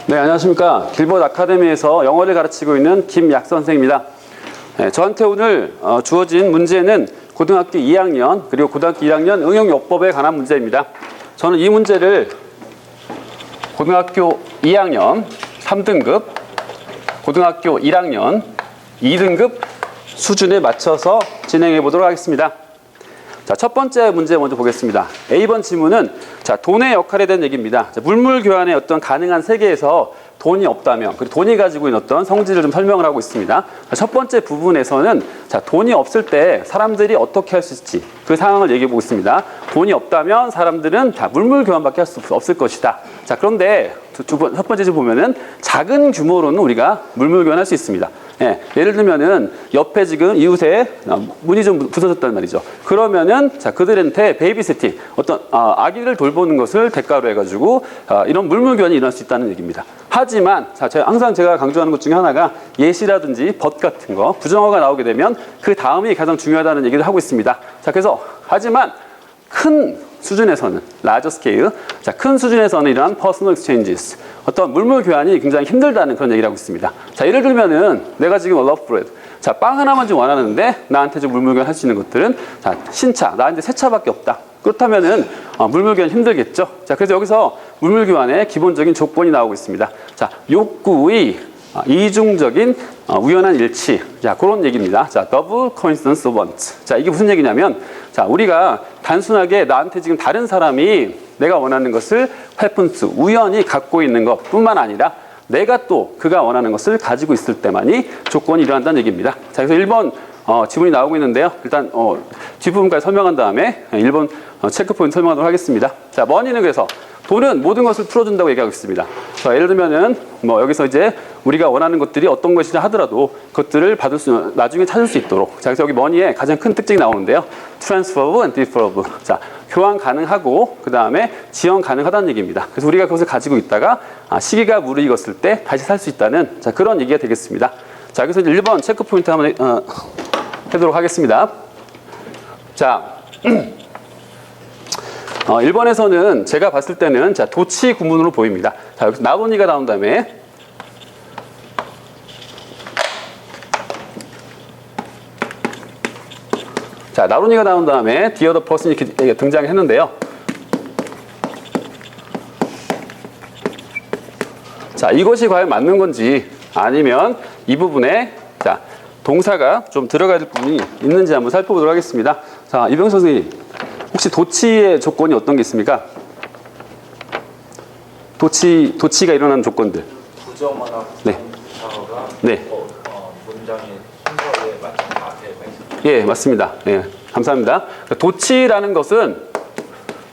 네, 안녕하십니까. 길벗 아카데미에서 영어를 가르치고 있는 김약 선생입니다. 네, 저한테 오늘 주어진 문제는 고등학교 2학년 그리고 고등학교 1학년 응용요법에 관한 문제입니다. 저는 이 문제를 고등학교 2학년 3등급, 고등학교 1학년 2등급 수준에 맞춰서 진행해 보도록 하겠습니다. 자, 첫 번째 문제 먼저 보겠습니다. A번 지문은 자, 돈의 역할에 대한 얘기입니다. 자, 물물 교환의 어떤 가능한 세계에서 돈이 없다면, 그리고 돈이 가지고 있는 어떤 성질을 좀 설명을 하고 있습니다. 자, 첫 번째 부분에서는 자, 돈이 없을 때 사람들이 어떻게 할 수 있을지 그 상황을 얘기해 보고 있습니다. 돈이 없다면 사람들은 자, 물물 교환밖에 할 수 없을 것이다. 자, 그런데 첫 번째 지 보면은 작은 규모로는 우리가 물물 교환할 수 있습니다. 예, 예를 들면은 옆에 지금 이웃에 문이 좀 부서졌단 말이죠. 그러면은 자, 그들한테 베이비시팅 어떤 아기를 돌보는 것을 대가로 해가지고 이런 물물 교환이 일어날 수 있다는 얘기입니다. 하지만 자, 항상 제가 강조하는 것 중에 하나가 예시라든지 but 같은 거 부정어가 나오게 되면 그 다음이 가장 중요하다는 얘기를 하고 있습니다. 자, 그래서 하지만 큰 수준에서는 large scale, 자, 큰 수준에서는 이러한 personal exchanges, 어떤 물물 교환이 굉장히 힘들다는 그런 얘기를 하고 있습니다. 자, 예를 들면은 내가 지금 love bread, 자, 빵 하나만 좀 원하는데 나한테 좀 물물 교환 할 수 있는 것들은 자, 신차, 나한테 새 차밖에 없다. 그렇다면은 물물 교환 힘들겠죠. 자, 그래서 여기서 물물 교환의 기본적인 조건이 나오고 있습니다. 자, 욕구의 이중적인 우연한 일치. 자, 그런 얘기입니다. 자, double coincidence of wants. 자, 이게 무슨 얘기냐면, 자, 우리가 단순하게 나한테 지금 다른 사람이 내가 원하는 것을 happens, 우연히 갖고 있는 것 뿐만 아니라 내가 또 그가 원하는 것을 가지고 있을 때만이 조건이 일어난다는 얘기입니다. 자, 그래서 1번 지문이 나오고 있는데요. 일단 뒷부분까지 설명한 다음에 1번 체크 포인트 설명하도록 하겠습니다. 자, 머니는 그래서 돈은 모든 것을 풀어준다고 얘기하고 있습니다. 자, 예를 들면은 여기서 이제 우리가 원하는 것들이 어떤 것이냐 하더라도 그것들을 나중에 찾을 수 있도록. 자, 그래서 여기 머니의 가장 큰 특징이 나오는데요. transferable and differable. 자, 교환 가능하고 그 다음에 지원 가능하다는 얘기입니다. 그래서 우리가 그것을 가지고 있다가 시기가 무르익었을 때 다시 살 수 있다는 자, 그런 얘기가 되겠습니다. 자, 그래서 이제 1번 체크 포인트 한번 해보도록 하겠습니다. 자, 1번에서는 제가 봤을 때는 자, 도치 구문으로 보입니다. 자, 여기서 나돈이가 나온 다음에 자, 나돈이가 나온 다음에 the other person 이렇게 등장했는데요. 자, 이것이 과연 맞는 건지 아니면 이 부분에 자, 동사가 좀 들어가야 될 부분이 있는지 한번 살펴보도록 하겠습니다. 자, 이병수 선생님, 혹시 도치의 조건이 어떤 게 있습니까? 도치가 일어나는 조건들. 부정어나 네. 부정사어가 네. 문장의 순서에 맞춘 앞에 있습니다. 예, 맞습니다. 예, 감사합니다. 도치라는 것은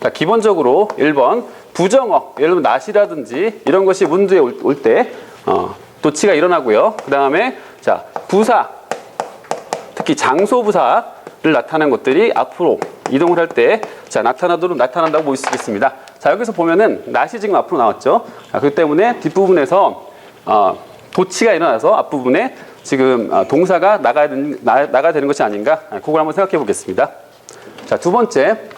자, 기본적으로 1번 부정어, 예를 들면 낫이라든지 이런 것이 문두에 올 때 도치가 일어나고요. 그 다음에 자, 부사, 특히 장소 부사를 나타내는 것들이 앞으로 이동을 할 때 자, 나타난다고 볼 수 있겠습니다. 자, 여기서 보면은 낫이 지금 앞으로 나왔죠. 자, 그렇기 때문에 뒷부분에서 도치가 일어나서 앞부분에 지금 동사가 나가야 되는 것이 아닌가, 그걸 한번 생각해 보겠습니다. 자, 두 번째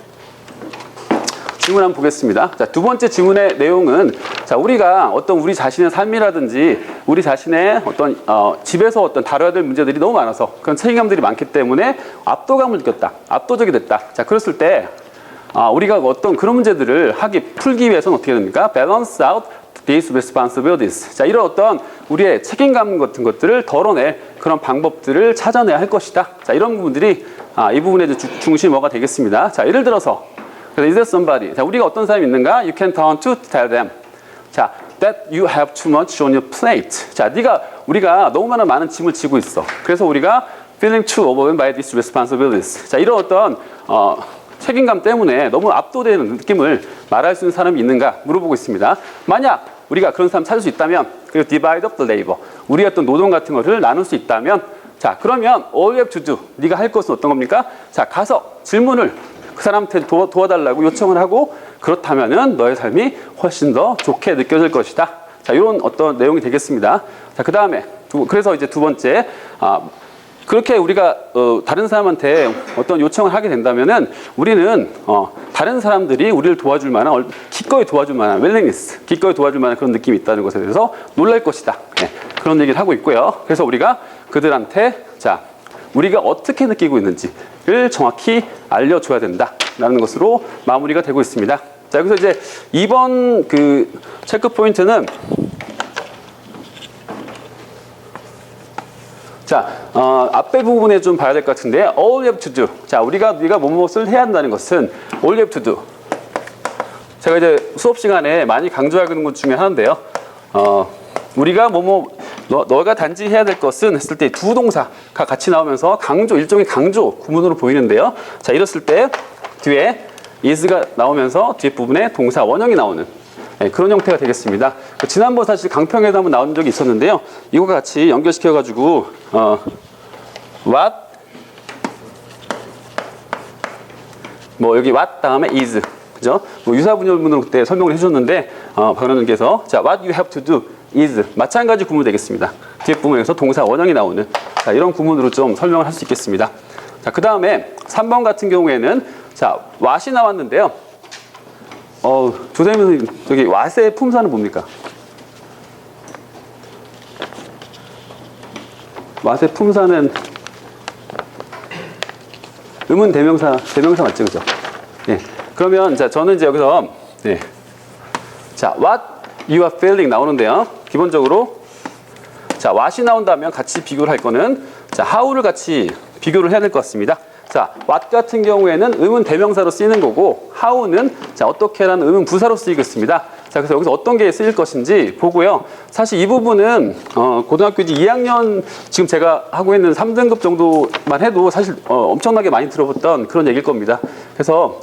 질문 한번 보겠습니다. 자, 두 번째 질문의 내용은 자, 우리가 어떤 우리 자신의 삶이라든지 우리 자신의 어떤 집에서 어떤 다뤄야 될 문제들이 너무 많아서 그런 책임감들이 많기 때문에 압도감을 느꼈다. 압도적이 됐다. 자, 그랬을 때 우리가 어떤 그런 문제들을 풀기 위해서는 어떻게 됩니까? Balance out these responsibilities. 자, 이런 어떤 우리의 책임감 같은 것들을 덜어낼 그런 방법들을 찾아내야 할 것이다. 자, 이런 부분들이 이 부분의 중심이 뭐가 되겠습니다. 자, 예를 들어서 is there somebody? 자, 우리가 어떤 사람이 있는가? You can turn to tell them. 자, that you have too much on your plate. 자, 우리가 너무 많은 짐을 지고 있어. 그래서 우리가 feeling too overwhelmed by these responsibilities. 자, 이런 어떤 책임감 때문에 너무 압도되는 느낌을 말할 수 있는 사람이 있는가 물어보고 있습니다. 만약 우리가 그런 사람 찾을 수 있다면, 그리고 divide up the labor, 우리 어떤 노동 같은 것을 나눌 수 있다면, 자, 그러면 all you have to do, 네가 할 것은 어떤 겁니까? 자, 가서 질문을 그 사람한테 도와달라고 요청을 하고, 그렇다면은 너의 삶이 훨씬 더 좋게 느껴질 것이다. 자, 이런 어떤 내용이 되겠습니다. 자, 그 다음에 그래서 이제 두 번째 그렇게 우리가 다른 사람한테 어떤 요청을 하게 된다면은 우리는 다른 사람들이 우리를 도와줄 만한 기꺼이 도와줄 만한 웰링니스, 기꺼이 도와줄 만한 그런 느낌이 있다는 것에 대해서 놀랄 것이다. 네, 그런 얘기를 하고 있고요. 그래서 우리가 그들한테 자 우리가 어떻게 느끼고 있는지를 정확히 알려줘야 된다라는 것으로 마무리가 되고 있습니다. 자, 그래서 이제 이번 그 체크 포인트는 자, 앞에 부분에 좀 봐야 될 것 같은데 all you have to do. 자, 우리가 무엇을 해야 한다는 것은 all you have to do. 제가 이제 수업 시간에 많이 강조하는 것 중에 하나인데요. 우리가 너가 단지 해야 될 것은 했을 때 두 동사가 같이 나오면서 일종의 강조 구문으로 보이는데요. 자, 이랬을 때 뒤에 is가 나오면서 뒤에 부분에 동사 원형이 나오는 그런 형태가 되겠습니다. 지난번 사실 강평에도 한번 나온 적이 있었는데요. 이거와 같이 연결시켜가지고 what 여기 what 다음에 is 그죠? 유사분열문으로 그때 설명을 해주셨는데 박원원님께서 자 what you have to do is 마찬가지 구문 되겠습니다. 뒤에 부분에서 동사 원형이 나오는 자, 이런 구문으로 좀 설명을 할 수 있겠습니다. 자, 그 다음에 3번 같은 경우에는 자 what이 나왔는데요. 조대민 선생님, 저기 왓의 품사는 뭡니까? 왓의 품사는 의문 대명사 맞죠, 그죠? 예. 그러면 자 저는 이제 여기서 자 what you are feeling 나오는데요. 기본적으로 자 what이 나온다면 같이 비교를 할 거는 자 how를 같이 비교를 해야 될 것 같습니다. 자, what 같은 경우에는 의문 대명사로 쓰이는 거고 how는 자 어떻게라는 의문 부사로 쓰이겠습니다. 자, 그래서 여기서 어떤 게 쓰일 것인지 보고요. 사실 이 부분은 고등학교 이제 2학년 지금 제가 하고 있는 3등급 정도만 해도 사실 엄청나게 많이 들어봤던 그런 얘기일 겁니다. 그래서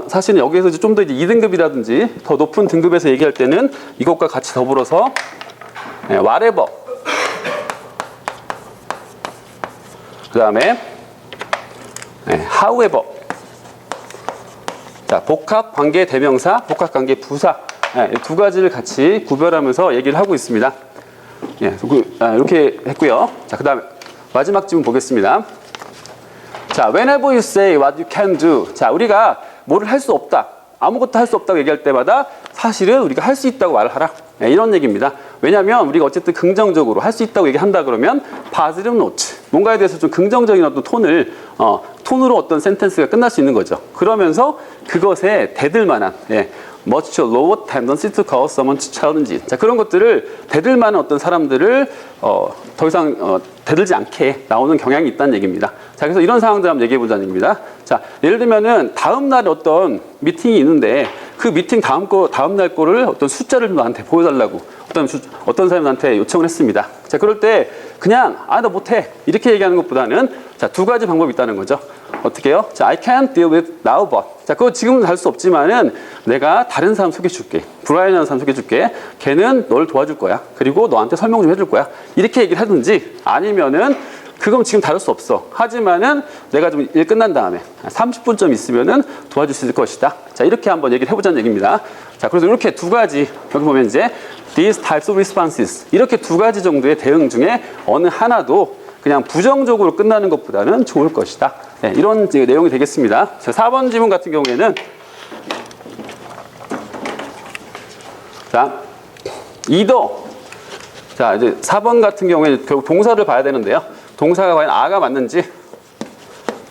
사실은 여기에서 좀 더 이제 2등급이라든지 더 높은 등급에서 얘기할 때는 이것과 같이 더불어서 whatever 그 다음에 however. 자, 복합 관계 대명사, 복합 관계 부사. 두 가지를 같이 구별하면서 얘기를 하고 있습니다. 이렇게 했고요. 자, 그 다음에 마지막 질문 보겠습니다. 자, whenever you say what you can do. 자, 우리가 뭐를 할 수 없다. 아무것도 할 수 없다고 얘기할 때마다 사실은 우리가 할 수 있다고 말을 하라. 이런 얘기입니다. 왜냐하면 우리가 어쨌든 긍정적으로 할 수 있다고 얘기한다 그러면 positive note. 뭔가에 대해서 좀 긍정적인 어떤 톤으로 어떤 센텐스가 끝날 수 있는 거죠. 그러면서 그것에 대들 만한 much lower tendency to cause someone to challenge. 자, 그런 것들을 대들 만한 어떤 사람들을 더 이상 대들지 않게 나오는 경향이 있다는 얘기입니다. 자, 그래서 이런 상황들 한번 얘기해 보자는 얘기입니다. 자, 예를 들면은 다음 날 어떤 미팅이 있는데 그 미팅 다음 날 거를 어떤 숫자를 나한테 보여달라고 어떤 사람이 나한테 요청을 했습니다. 자, 그럴 때 그냥 나 못해 이렇게 얘기하는 것보다는 자, 두 가지 방법이 있다는 거죠. 어떻게 해요? 자, I can't deal with now but. 자, 그거 지금은 할 수 없지만은 내가 다른 사람 소개해 줄게. 브라이언이라는 사람 소개해 줄게. 걔는 널 도와줄 거야. 그리고 너한테 설명 좀 해줄 거야. 이렇게 얘기를 하든지 아니면은 그건 지금 다룰 수 없어. 하지만은 내가 좀 일 끝난 다음에 30분쯤 있으면은 도와줄 수 있을 것이다. 자, 이렇게 한번 얘기를 해보자는 얘기입니다. 자, 그래서 이렇게 두 가지 여기 보면 이제 these types of responses 이렇게 두 가지 정도의 대응 중에 어느 하나도 그냥 부정적으로 끝나는 것보다는 좋을 것이다. 이런 내용이 되겠습니다. 자, 4번 지문 같은 경우에는 자, either 자, 이제 4번 같은 경우에는 결국 동사를 봐야 되는데요. 동사가 과연 아가 맞는지,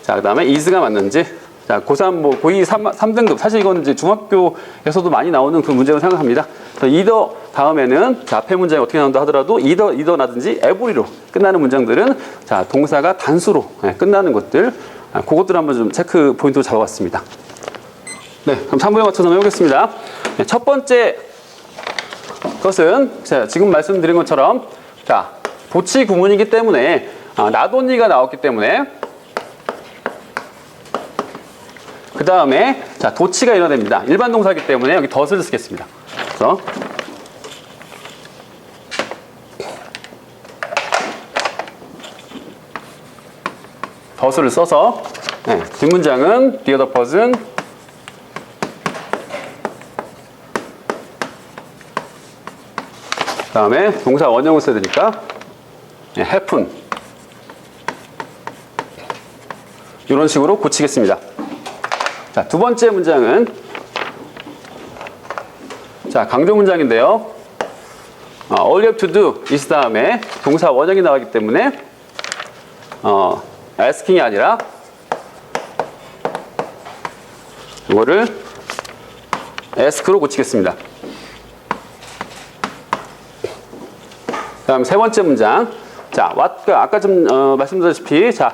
자, 그 다음에 is가 맞는지, 자, 고3, 고2, 3등급. 사실 이건 이제 중학교에서도 많이 나오는 그런 문제라고 생각합니다. 그래서 either 다음에는, 자, 앞에 문장이 어떻게 나온다 하더라도 either나든지 every로 끝나는 문장들은, 자, 동사가 단수로 끝나는 것들, 그것들 한번 좀 체크 포인트로 잡아봤습니다. 네, 그럼 3부에 맞춰서 해보겠습니다. 네, 첫 번째 것은, 자, 지금 말씀드린 것처럼, 자, 보치 구문이기 때문에, 나돈이가 나왔기 때문에, 그 다음에 자 도치가 일어납니다. 일반 동사이기 때문에 여기 덫을 쓰겠습니다. 그래서 덫을 써서 뒷문장은 the other person 그 다음에 동사 원형을 써야 되니까 happen 이런 식으로 고치겠습니다. 자, 두 번째 문장은 자, 강조 문장인데요. all you have to do is 다음에 동사 원형이 나가기 때문에 asking이 아니라 이거를 ask로 고치겠습니다. 다음 세 번째 문장. 자, 아까 좀 말씀드렸다시피 자,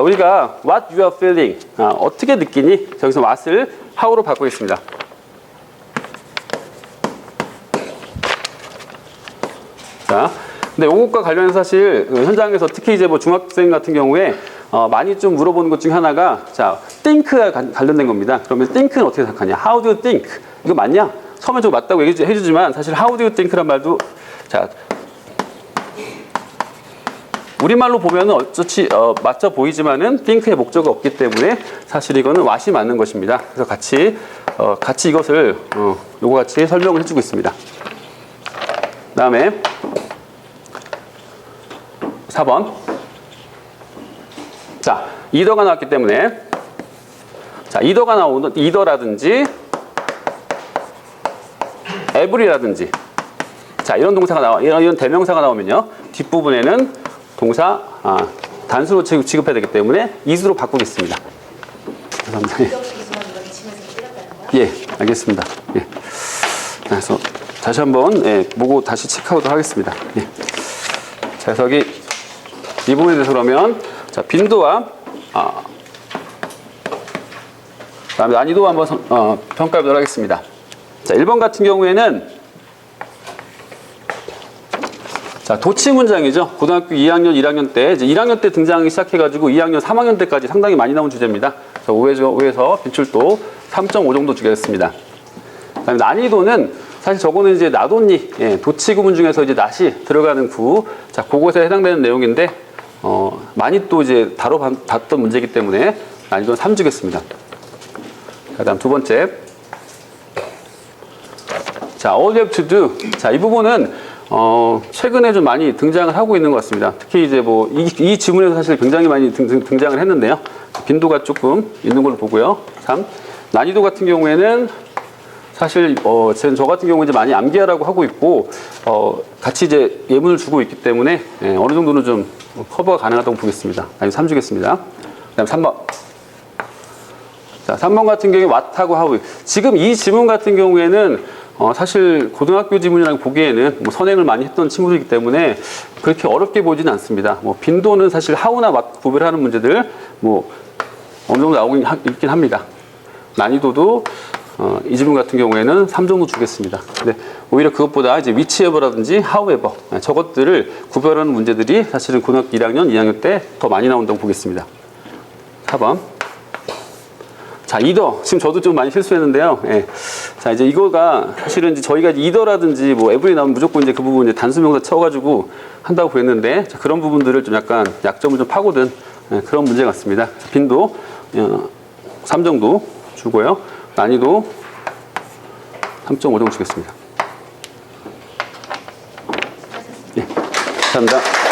우리가 what you are feeling 어떻게 느끼니? 여기서 what을 how로 바꾸겠습니다. 자, 근데 이것과 관련해서 사실 현장에서 특히 이제 뭐 중학생 같은 경우에 많이 좀 물어보는 것 중에 하나가 자, think가 관련된 겁니다. 그러면 think는 어떻게 생각하냐? How do you think? 이거 맞냐? 처음에 좀 맞다고 해주지만 사실 how do you think란 말도 자, 우리말로 보면은 어쩌지 맞춰 보이지만은 think의 목적이 없기 때문에 사실 이거는 what이 맞는 것입니다. 그래서 같이 이것을 요거 같이 설명을 해주고 있습니다. 그다음에 4번. 자, either가 나왔기 때문에 자, either라든지 every라든지 자, 이런 동사가 이런 대명사가 나오면요. 뒷부분에는 동사 단수로 취급해야 되기 때문에 is로 바꾸겠습니다. 죄송합니다. 예, 알겠습니다. 예. 그래서 다시 한번 보고 다시 체크하도록 하겠습니다. 예. 자, 그래서 여기 이 부분에 대해서 그러면 자, 빈도와 그다음에 난이도 한번 평가해 보도록 하겠습니다. 자, 1번 같은 경우에는 자, 도치 문장이죠. 고등학교 2학년, 1학년 때 이제 1학년 때 등장하기 시작해가지고 2학년, 3학년 때까지 상당히 많이 나온 주제입니다. 5에서 빈출도 3.5 정도 주겠습니다. 그다음에 난이도는 사실 저거는 이제 나돈니 도치 구문 중에서 이제 낫이 들어가는 구, 자, 그것에 해당되는 내용인데 많이 또 이제 다뤄봤던 문제이기 때문에 난이도는 3 주겠습니다. 그다음 두 번째, 자, all you have to do. 자, 이 부분은 최근에 좀 많이 등장을 하고 있는 것 같습니다. 특히 이제 뭐 이 지문에서 사실 굉장히 많이 등장을 했는데요. 빈도가 조금 있는 걸로 보고요. 3. 난이도 같은 경우에는 사실 저 같은 경우는 이제 많이 암기하라고 하고 있고 같이 이제 예문을 주고 있기 때문에 어느 정도는 좀 커버가 가능하다고 보겠습니다. 아니 3 주겠습니다. 그다음 3번. 자, 3번 같은 경우에 what하고 how. 지금 이 지문 같은 경우에는 사실 고등학교 지문이라고 보기에는 뭐 선행을 많이 했던 친구들이기 때문에 그렇게 어렵게 보지는 않습니다. 뭐 빈도는 사실 how나 what 구별하는 문제들 뭐 어느 정도 나오긴 있긴 합니다. 난이도도 이 지문 같은 경우에는 3 정도 주겠습니다. 근데 오히려 그것보다 이제 whichever라든지 however 저것들을 구별하는 문제들이 사실은 고등학교 1학년, 2학년 때 더 많이 나온다고 보겠습니다. 4번. 자, either. 지금 저도 좀 많이 실수했는데요. 예. 자, 이제 이거가 사실은 이제 저희가 either라든지 뭐 every 나오면 무조건 이제 그 부분 이제 단수명사 쳐가지고 한다고 보였는데 자, 그런 부분들을 좀 약간 약점을 좀 파고든 그런 문제 같습니다. 빈도 3 정도 주고요. 난이도 3.5 정도 주겠습니다. 예. 감사합니다.